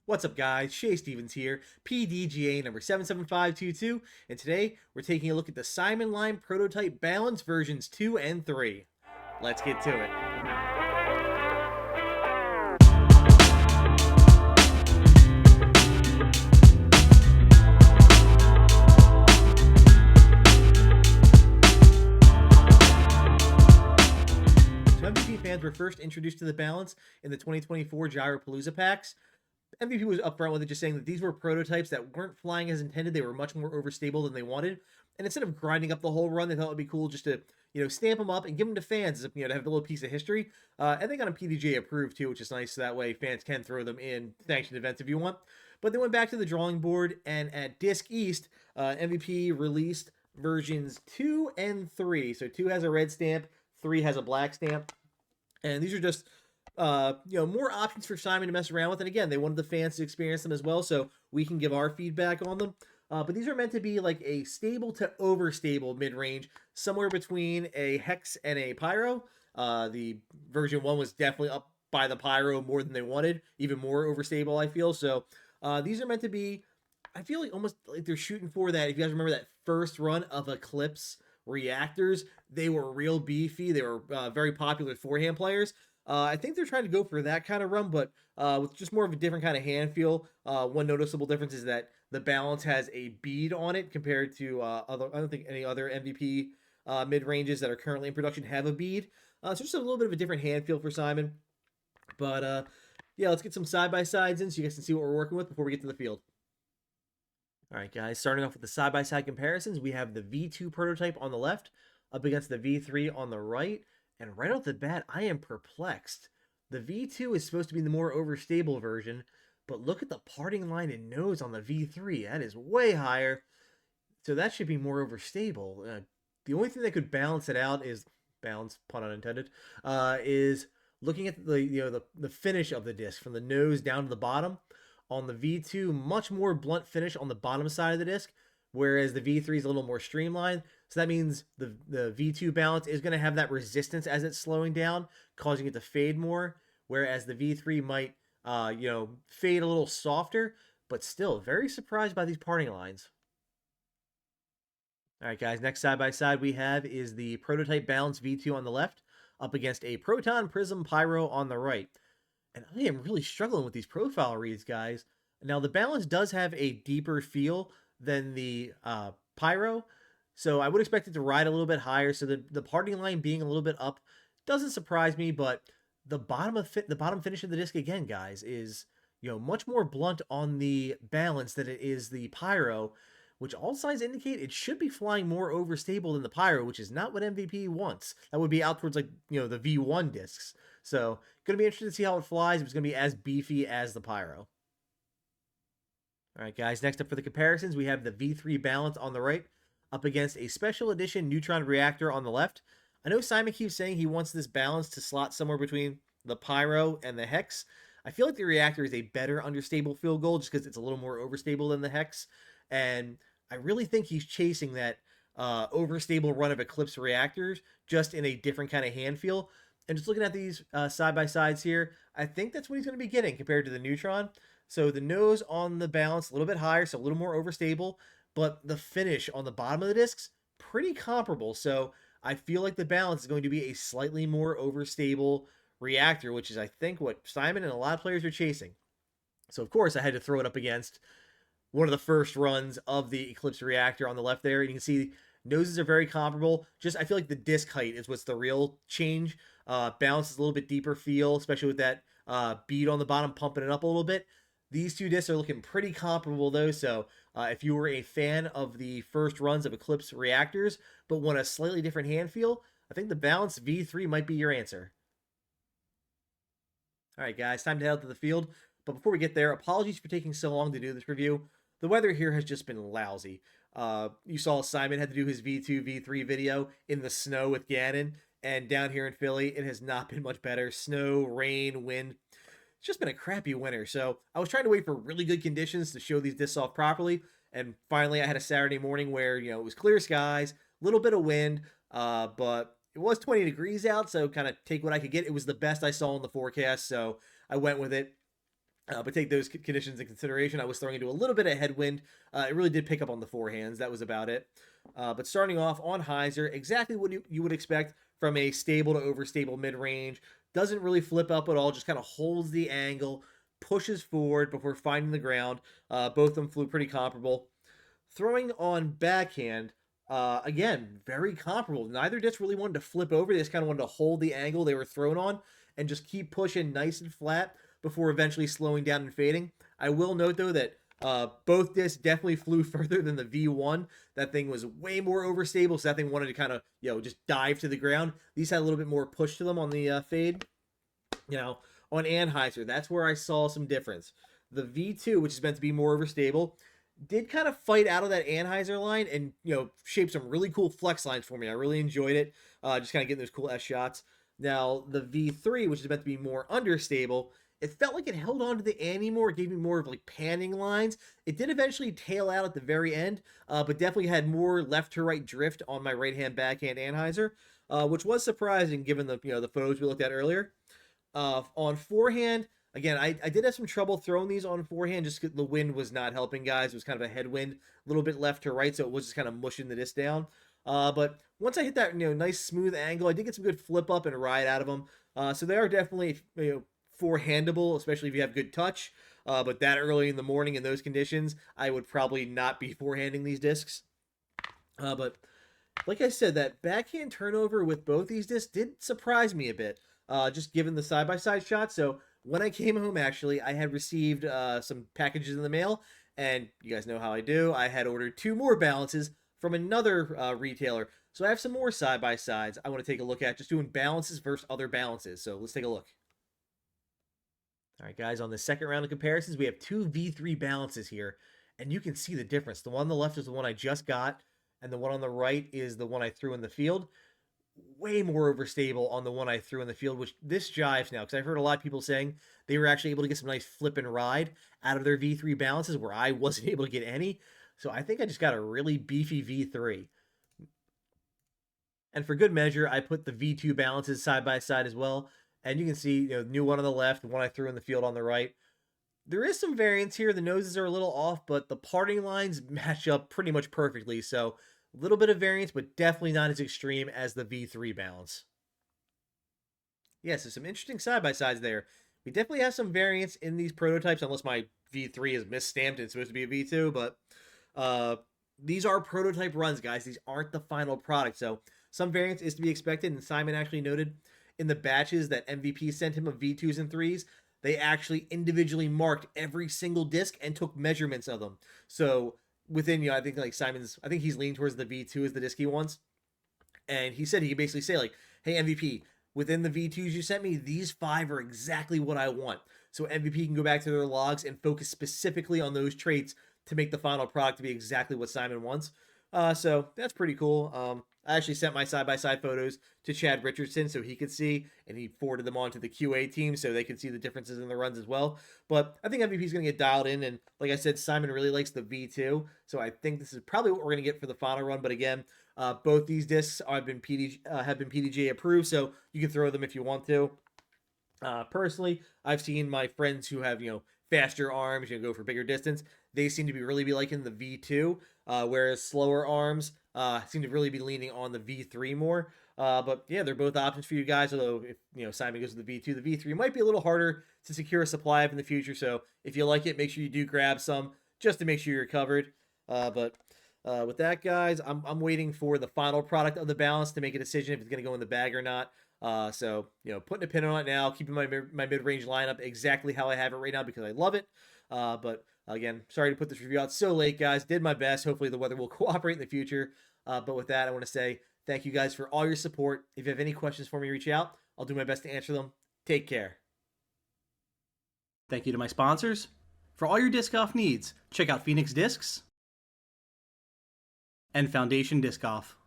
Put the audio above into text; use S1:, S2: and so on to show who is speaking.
S1: What's up, guys? Shay Stevens here, PDGA number 77522, and today we're taking a look at the SimonLine prototype balance versions 2 and 3. Let's get to it. So MVP fans were first introduced to the balance in the 2024 Gyropalooza packs. MVP was upfront with it, just saying that these were prototypes that weren't flying as intended. They were much more overstable than they wanted. And instead of grinding up the whole run, they thought it would be cool just to, stamp them up and give them to fans, to have a little piece of history. And they got them PDJ approved too, which is nice. So that way fans can throw them in sanctioned events if you want. But they went back to the drawing board, and at Disc East, MVP released versions 2 and 3. So 2 has a red stamp, 3 has a black stamp. And these are just more options for Simon to mess around with. And again, they wanted the fans to experience them as well, so we can give our feedback on them. But these are meant to be like a stable to overstable mid-range, somewhere between a Hex and a Pyro. The version 1 was definitely up by the Pyro more than they wanted, even more overstable, I feel. So these are meant to be, I feel like almost like they're shooting for that. If you guys remember that first run of Eclipse reactors, they were real beefy. They were very popular forehand players. I think they're trying to go for that kind of run, but with just more of a different kind of hand feel. One noticeable difference is that the balance has a bead on it compared to other. I don't think any other MVP mid ranges that are currently in production have a bead. So just a little bit of a different hand feel for Simon. But yeah, let's get some side by sides in so you guys can see what we're working with before we get to the field. All right, guys, starting off with the side-by-side comparisons, we have the V2 prototype on the left up against the V3 on the right. And right off the bat, I am perplexed. The V2 is supposed to be the more overstable version, but look at the parting line and nose on the V3. That is way higher. So that should be more overstable. The only thing that could balance it out is, balance, pun unintended, is looking at the finish of the disc from the nose down to the bottom. On the V2, much more blunt finish on the bottom side of the disc, whereas the V3 is a little more streamlined. So that means the V2 balance is going to have that resistance as it's slowing down, causing it to fade more, whereas the V3 might, fade a little softer, but still very surprised by these parting lines. All right, guys, next side by side we have is the prototype balance V2 on the left up against a Proton Prism Pyro on the right. And I am really struggling with these profile reads, guys. Now, the balance does have a deeper feel than the Pyro, so I would expect it to ride a little bit higher. So the parting line being a little bit up doesn't surprise me, but the bottom finish of the disc again, guys, is much more blunt on the balance than it is the Pyro, which all signs indicate it should be flying more overstable than the Pyro, which is not what MVP wants. That would be out towards the V1 discs. So, going to be interested to see how it flies. If it's going to be as beefy as the Pyro. All right, guys, next up for the comparisons, we have the V3 balance on the right up against a special edition neutron reactor on the left. I know Simon keeps saying he wants this balance to slot somewhere between the Pyro and the Hex. I feel like the reactor is a better understable field goal just because it's a little more overstable than the Hex. And I really think he's chasing that overstable run of Eclipse reactors just in a different kind of hand feel. And just looking at these side-by-sides here, I think that's what he's going to be getting compared to the Neutron. So the nose on the balance, a little bit higher, so a little more overstable. But the finish on the bottom of the discs, pretty comparable. So I feel like the balance is going to be a slightly more overstable reactor, which is, I think, what Simon and a lot of players are chasing. So, of course, I had to throw it up against one of the first runs of the Eclipse reactor on the left there. And you can see noses are very comparable. Just, I feel like the disc height is what's the real change. Balance is a little bit deeper feel, especially with that bead on the bottom pumping it up a little bit. These two discs are looking pretty comparable though, so if you were a fan of the first runs of Eclipse reactors, but want a slightly different hand feel, I think the Balance V3 might be your answer. All right, guys, time to head out to the field. But before we get there, apologies for taking so long to do this review. The weather here has just been lousy. You saw Simon had to do his V2, V3 video in the snow with Gannon, and down here in Philly, it has not been much better. Snow, rain, wind. It's just been a crappy winter. So I was trying to wait for really good conditions to show these discs off properly. And finally, I had a Saturday morning where, it was clear skies, a little bit of wind, but it was 20 degrees out. So kind of take what I could get. It was the best I saw in the forecast. So I went with it. But take those conditions in consideration. I was throwing into a little bit of headwind. It really did pick up on the forehands. That was about it. But starting off on hyzer, exactly what you would expect from a stable to overstable mid range. Doesn't really flip up at all, just kind of holds the angle, pushes forward before finding the ground. Both of them flew pretty comparable. Throwing on backhand, again, very comparable. Neither disc really wanted to flip over. They just kind of wanted to hold the angle they were thrown on and just keep pushing nice and flat before eventually slowing down and fading. I will note, though, that both discs definitely flew further than the V1. That thing was way more overstable, so that thing wanted to kind of, just dive to the ground. These had a little bit more push to them on the fade. On Anheuser, that's where I saw some difference. The V2, which is meant to be more overstable, did kind of fight out of that Anheuser line and, shape some really cool flex lines for me. I really enjoyed it. Just kind of getting those cool S shots. Now, the V3, which is meant to be more understable, it felt like it held on to the Annie more. It gave me more of like panning lines. It did eventually tail out at the very end, but definitely had more left to right drift on my right hand backhand Anheuser, which was surprising given the photos we looked at earlier. On forehand, again, I did have some trouble throwing these on forehand just because the wind was not helping, guys. It was kind of a headwind, a little bit left to right, so it was just kind of mushing the disc down. But once I hit that nice smooth angle, I did get some good flip up and ride out of them. So they are definitely forehandable, especially if you have good touch. But that early in the morning in those conditions, I would probably not be forehanding these discs. But like I said, that backhand turnover with both these discs did surprise me a bit, just given the side-by-side shot. So when I came home, actually, I had received some packages in the mail, and you guys know how I do. I had ordered 2 more balances from another retailer. So I have some more side-by-sides I want to take a look at, just doing balances versus other balances. So let's take a look. All right, guys, on the second round of comparisons, we have 2 V3 balances here, and you can see the difference. The one on the left is the one I just got, and the one on the right is the one I threw in the field. Way more overstable on the one I threw in the field, which this jives now, because I've heard a lot of people saying they were actually able to get some nice flip and ride out of their V3 balances where I wasn't able to get any. So I think I just got a really beefy V3. And for good measure, I put the V2 balances side by side as well. And you can see, new one on the left, the one I threw in the field on the right. There is some variance here. The noses are a little off, but the parting lines match up pretty much perfectly. So a little bit of variance, but definitely not as extreme as the V3 balance. Yeah, so some interesting side-by-sides there. We definitely have some variance in these prototypes, unless my V3 is misstamped and it's supposed to be a V2, but these are prototype runs, guys. These aren't the final product, so some variance is to be expected, and Simon actually noted in the batches that MVP sent him of V2s and 3s, they actually individually marked every single disc and took measurements of them. So within, I think like I think he's leaning towards the V2 as the disc he wants. And he said he could basically say like, hey, MVP, within the V2s you sent me, these 5 are exactly what I want. So MVP can go back to their logs and focus specifically on those traits to make the final product to be exactly what Simon wants. So that's pretty cool. I actually sent my side-by-side photos to Chad Richardson so he could see, and he forwarded them on to the QA team so they could see the differences in the runs as well. But I think MVP is going to get dialed in, and like I said, Simon really likes the V2, so I think this is probably what we're going to get for the final run. But again, both these discs have been PDJ approved, so you can throw them if you want to. Personally, I've seen my friends who have, faster arms, go for bigger distance. They seem to really be liking the V2, whereas slower arms seem to really be leaning on the V3 more. But yeah, they're both options for you guys. Although if Simon goes to the V2, the V3 might be a little harder to secure a supply of in the future. So if you like it, make sure you do grab some just to make sure you're covered. But with that, guys, I'm waiting for the final product of the balance to make a decision if it's going to go in the bag or not. So putting a pin on it now, keeping my mid-range lineup exactly how I have it right now because I love it. But again, sorry to put this review out so late, guys. Did my best. Hopefully the weather will cooperate in the future. But with that, I want to say thank you guys for all your support. If you have any questions for me, reach out. I'll do my best to answer them. Take care.
S2: Thank you to my sponsors. For all your disc golf needs, check out Phoenix Discs and Foundation Disc Golf.